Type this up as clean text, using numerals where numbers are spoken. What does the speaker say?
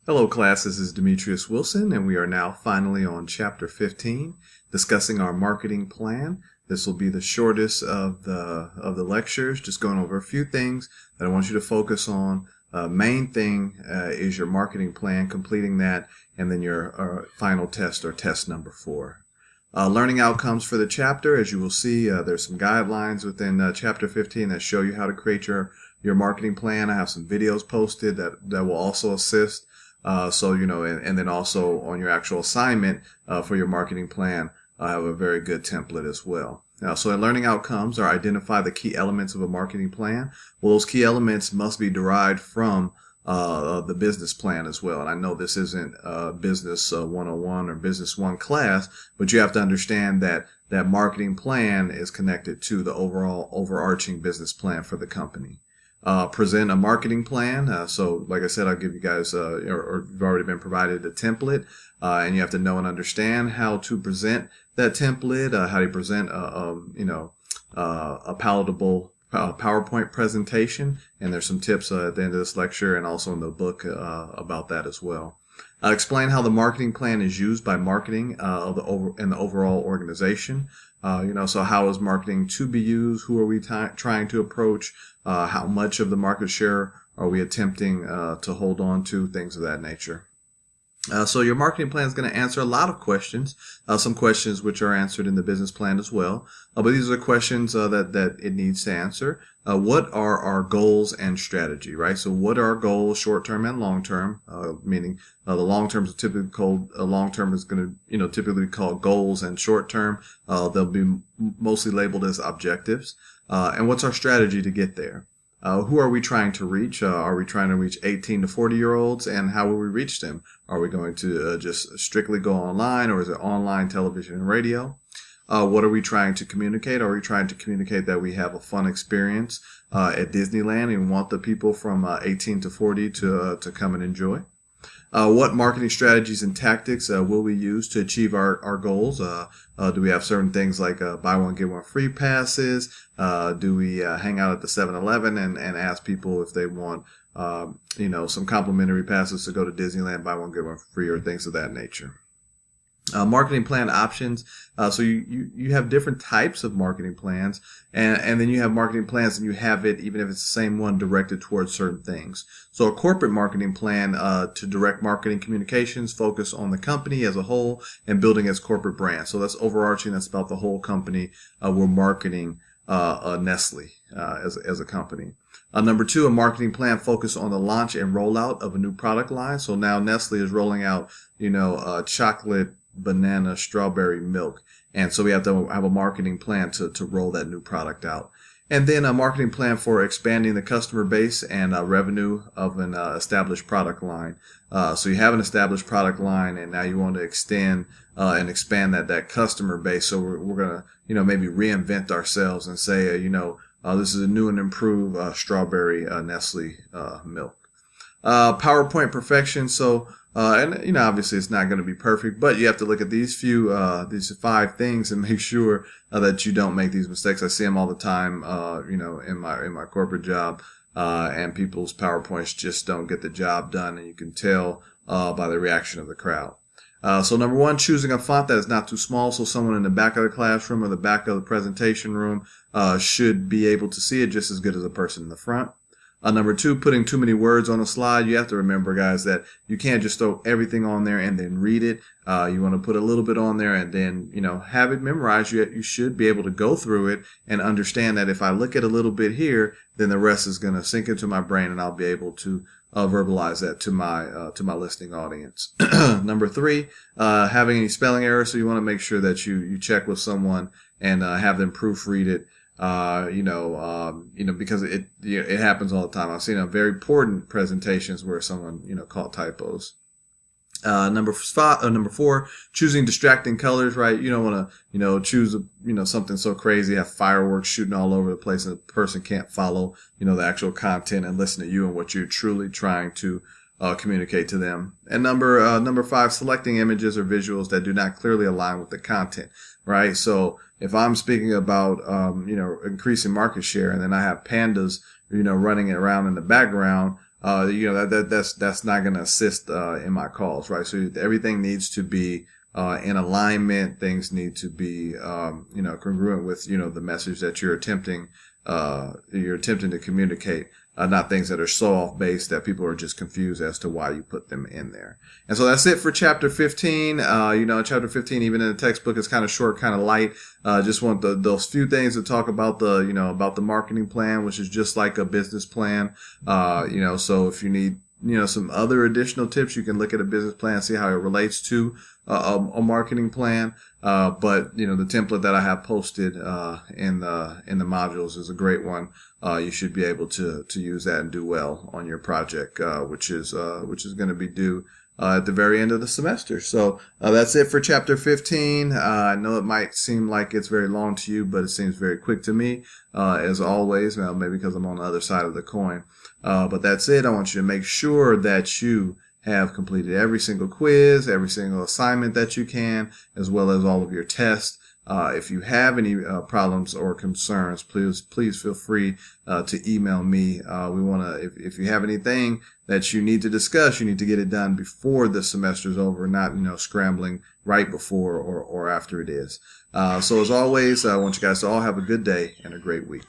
Hello class, this is Demetrius Wilson and we are now finally on chapter 15 discussing our marketing plan. This will be the shortest of the lectures, just going over a few things that I want you to focus on. Main thing is your marketing plan, completing that, and then your final test or test number 4. Learning outcomes for the chapter, as you will see, there's some guidelines within chapter 15 that show you how to create your marketing plan. I have some videos posted that will also assist. And then also on your actual assignment for your marketing plan, I have a very good template as well. So in learning outcomes are identify the key elements of a marketing plan. Well, those key elements must be derived from the business plan as well. And I know this isn't business 101 or business 1 class, but you have to understand that marketing plan is connected to the overall overarching business plan for the company. Present a marketing plan. So like I said, I'll give you guys, or you've already been provided a template, and you have to know and understand how to present that template, how to present a palatable PowerPoint presentation. And there's some tips at the end of this lecture and also in the book about that as well. Explain how the marketing plan is used by marketing in the overall organization. So how is marketing to be used? Who are we trying to approach? How much of the market share are we attempting to hold on to? Things of that nature. So your marketing plan is going to answer a lot of questions, some questions which are answered in the business plan as well. But these are questions that it needs to answer. What are our goals and strategy, right? So what are our goals, short-term and long-term, meaning the long-term is typically called, long-term is going to, typically be called goals, and short-term, they'll be mostly labeled as objectives. And what's our strategy to get there? Who are we trying to reach? Are we trying to reach 18 to 40-year-olds? And how will we reach them? Are we going to just strictly go online, or is it online, television, and radio? What are we trying to communicate? Are we trying to communicate that we have a fun experience at Disneyland and want the people from 18 to 40 to come and enjoy? What marketing strategies and tactics will we use to achieve our goals? Do we have certain things like buy one, get one free passes? Do we hang out at the 7-Eleven and ask people if they want, some complimentary passes to go to Disneyland, buy one, get one free, or things of that nature? Marketing plan options. So you have different types of marketing plans, and then you have marketing plans and you have it, even if it's the same one, directed towards certain things. So a corporate marketing plan to direct marketing communications, focus on the company as a whole and building its corporate brand. So that's overarching. That's about the whole company. We're marketing Nestle as a company. Number 2, a marketing plan focused on the launch and rollout of a new product line. So now Nestle is rolling out, chocolate, banana, strawberry milk. And so we have to have a marketing plan to roll that new product out. And then a marketing plan for expanding the customer base and revenue of an established product line. So you have an established product line and now you want to extend and expand that customer base. So we're going to, maybe reinvent ourselves and say, this is a new and improved strawberry Nestle milk. PowerPoint perfection. So, obviously it's not going to be perfect, but you have to look at these 5 things and make sure that you don't make these mistakes. I see them all the time, in my corporate job, and people's PowerPoints just don't get the job done, and you can tell by the reaction of the crowd. So number 1, choosing a font that is not too small, so someone in the back of the classroom or the back of the presentation room should be able to see it just as good as a person in the front. Number 2, putting too many words on a slide. You have to remember, guys, that you can't just throw everything on there and then read it. You want to put a little bit on there and then, have it memorized. You should be able to go through it and understand that if I look at a little bit here, then the rest is going to sink into my brain and I'll be able to verbalize that to my listening audience. Number 3, having any spelling errors. So you want to make sure that you check with someone and have them proofread it. Because it happens all the time. I've seen very important presentations where someone, caught typos. Number 4, choosing distracting colors, right? You don't want to, choose, something so crazy, have fireworks shooting all over the place and the person can't follow, the actual content and listen to you and what you're truly trying to communicate to them. And number 5, selecting images or visuals that do not clearly align with the content, right? So if I'm speaking about, increasing market share and then I have pandas, running around in the background, that's not going to assist in my calls, right? So everything needs to be in alignment. Things need to be congruent with the message that you're attempting to communicate. Not things that are so off base that people are just confused as to why you put them in there. And so that's it for chapter 15. Chapter 15, even in the textbook, is kind of short, kind of light. Just want those few things to talk about about the marketing plan, which is just like a business plan. So if you need some other additional tips, you can look at a business plan, see how it relates to a marketing plan. But the template that I have posted in the modules is a great one. You should be able to use that and do well on your project, which is going to be due at the very end of the semester. So that's it for chapter 15. I know it might seem like it's very long to you, but it seems very quick to me, as always. Well, maybe because I'm on the other side of the coin. But that's it. I want you to make sure that you have completed every single quiz, every single assignment that you can, as well as all of your tests. If you have any problems or concerns, please feel free to email me. If you have anything that you need to discuss, you need to get it done before the semester is over, not scrambling right before or after it is. So as always, I want you guys to all have a good day and a great week.